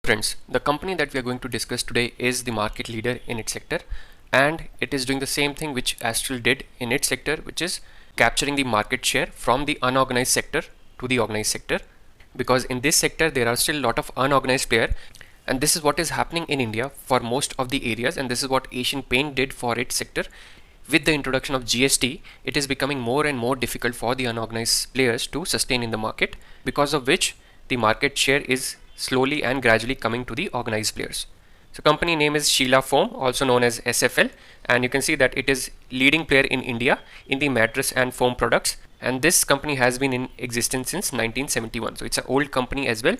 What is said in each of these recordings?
Friends, the company that we are going to discuss today is the market leader in its sector, and it is doing the same thing which Astral did in its sector, which is capturing the market share from the unorganized sector to the organized sector. Because in this sector there are still a lot of unorganized players, and this is what is happening in India for most of the areas, and this is what Asian Paint did for its sector. With the introduction of GST, it is becoming more and more difficult for the unorganized players to sustain in the market, because of which the market share is slowly and gradually coming to the organized players. So company name is Sheela Foam, also known as SFL, and you can see that it is leading player in India in the mattress and foam products, and this company has been in existence since 1971. So it's an old company as well,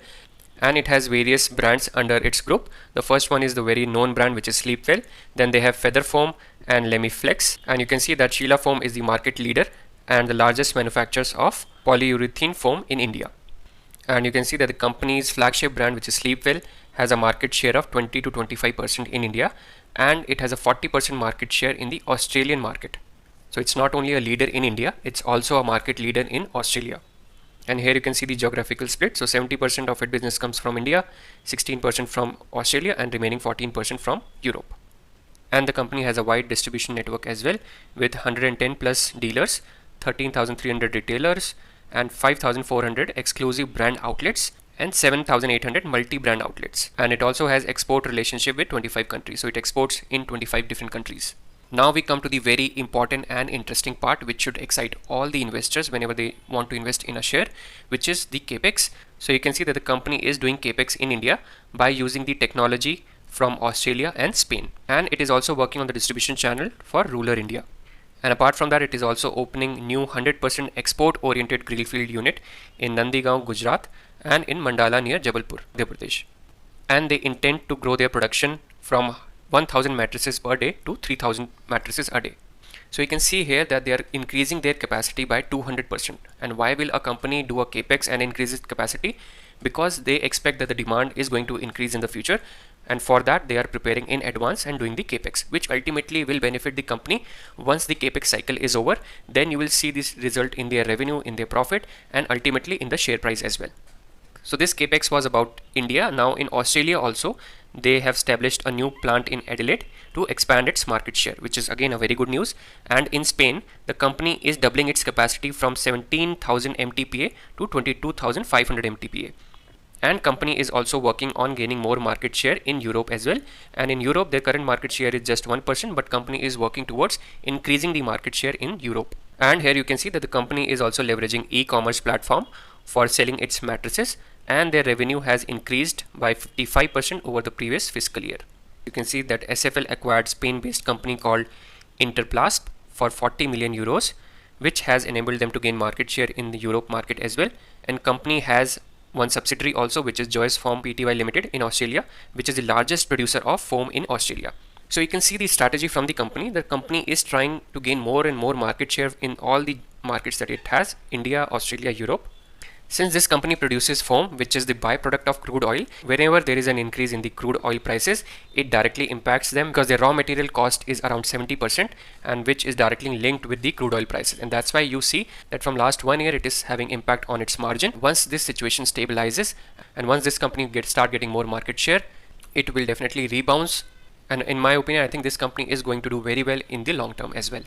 and it has various brands under its group. The first one is the very known brand, which is Sleepwell. Then they have Feather Foam and Lemiflex, and you can see that Sheela Foam is the market leader and the largest manufacturers of polyurethane foam in India. And you can see that the company's flagship brand, which is Sleepwell, has a market share of 20 to 25% in India, and it has a 40% market share in the Australian market. So it's not only a leader in India, it's also a market leader in Australia. And here you can see the geographical split. So 70% of its business comes from India, 16% from Australia, and remaining 14% from Europe. And the company has a wide distribution network as well, with 110 plus dealers, 13,300 retailers, and 5,400 exclusive brand outlets, and 7,800 multi-brand outlets. And it also has export relationship with 25 countries. So it exports in 25 different countries. Now we come to the very important and interesting part, which should excite all the investors whenever they want to invest in a share, which is the capex. So you can see that the company is doing capex in India by using the technology from Australia and Spain. And it is also working on the distribution channel for rural India. And apart from that, it is also opening new 100% export-oriented greenfield unit in Nandigaon, Gujarat, and in Mandala near Jabalpur, Madhya Pradesh. And they intend to grow their production from 1,000 mattresses per day to 3,000 mattresses a day. So you can see here that they are increasing their capacity by 200%. And why will a company do a capex and increase its capacity? Because they expect that the demand is going to increase in the future, and for that they are preparing in advance and doing the capex, which ultimately will benefit the company. Once the capex cycle is over, then you will see this result in their revenue, in their profit, and ultimately in the share price as well. So this capex was about India. Now in Australia also, they have established a new plant in Adelaide to expand its market share, which is again a very good news. And in Spain, the company is doubling its capacity from 17,000 MTPA to 22,500 MTPA. And company is also working on gaining more market share in Europe as well. And in Europe, their current market share is just 1%, but company is working towards increasing the market share in Europe. And here you can see that the company is also leveraging e-commerce platform for selling its mattresses, and their revenue has increased by 55% over the previous fiscal year. You can see that SFL acquired Spain-based company called Interplast for 40 million euros, which has enabled them to gain market share in the Europe market as well. And company has one subsidiary also, which is Joyce Foam Pty Limited in Australia, which is the largest producer of foam in Australia. So you can see the strategy from the company. The company is trying to gain more and more market share in all the markets that it has: India, Australia, Europe. Since this company produces foam, which is the byproduct of crude oil, whenever there is an increase in the crude oil prices, it directly impacts them, because their raw material cost is around 70%, and which is directly linked with the crude oil prices. And that's why you see that from last 1 year it is having impact on its margin. Once this situation stabilizes, and once this company start getting more market share, it will definitely rebound. And in my opinion, I think this company is going to do very well in the long term as well.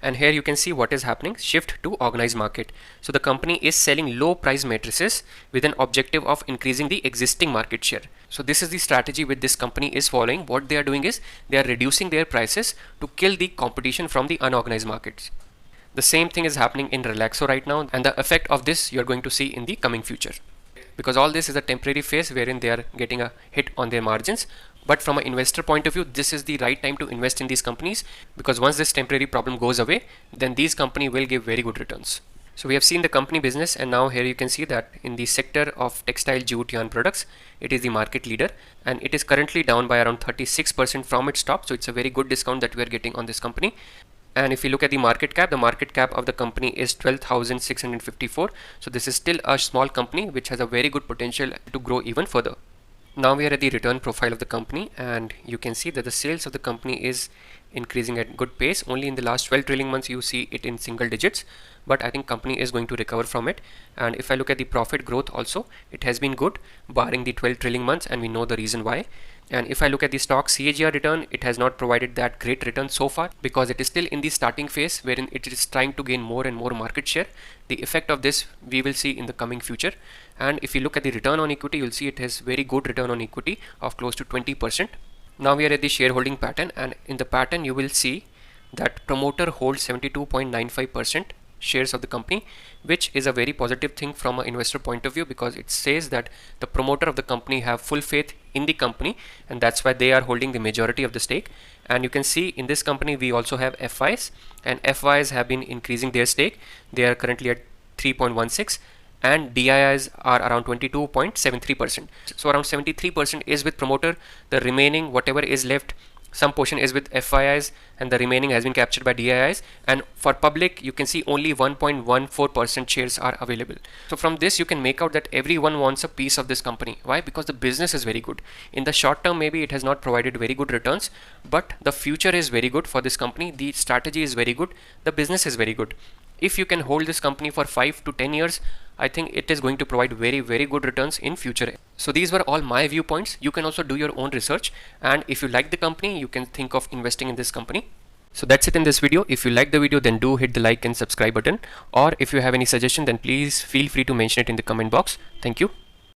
And here you can see what is happening: shift to organized market. So the company is selling low price mattresses with an objective of increasing the existing market share. So this is the strategy which this company is following. What they are doing is they are reducing their prices to kill the competition from the unorganized markets. The same thing is happening in Relaxo right now, and the effect of this you are going to see in the coming future, because all this is a temporary phase wherein they are getting a hit on their margins. But from an investor point of view, this is the right time to invest in these companies, because once this temporary problem goes away, then these companies will give very good returns. So we have seen the company business, and now here you can see that in the sector of textile jute yarn products, it is the market leader, and it is currently down by around 36% from its top. So it's a very good discount that we are getting on this company. And if you look at the market cap of the company is 12,654. So this is still a small company which has a very good potential to grow even further. Now we are at the return profile of the company, and you can see that the sales of the company is increasing at good pace. Only in the last 12 trailing months you see it in single digits, but I think company is going to recover from it. And if I look at the profit growth also, it has been good barring the 12 trailing months, and we know the reason why. And if I look at the stock CAGR return, it has not provided that great return so far because it is still in the starting phase wherein it is trying to gain more and more market share. The effect of this we will see in the coming future. And if you look at the return on equity, you'll see it has very good return on equity of close to 20%. Now we are at the shareholding pattern, and in the pattern you will see that promoter holds 72.95% shares of the company, which is a very positive thing from an investor point of view because it says that the promoter of the company have full faith in the company, and that's why they are holding the majority of the stake. And you can see in this company we also have FIs, and FIs have been increasing their stake. They are currently at 3.16, and DIIs are around 22.73%. So around 73% is with promoter. The remaining whatever is left, some portion is with FIIs, and the remaining has been captured by DIIs. And for public, you can see only 1.14% shares are available. So from this you can make out that everyone wants a piece of this company. Why? Because the business is very good. In the short term maybe it has not provided very good returns, but the future is very good for this company. The strategy is very good, the business is very good. If you can hold this company for 5 to 10 years, I think it is going to provide very good returns in future. So these were all my viewpoints. You can also do your own research, and if you like the company, you can think of investing in this company. So that's it in this video. If you like the video, then do hit the like and subscribe button, or if you have any suggestion, then please feel free to mention it in the comment box. Thank you.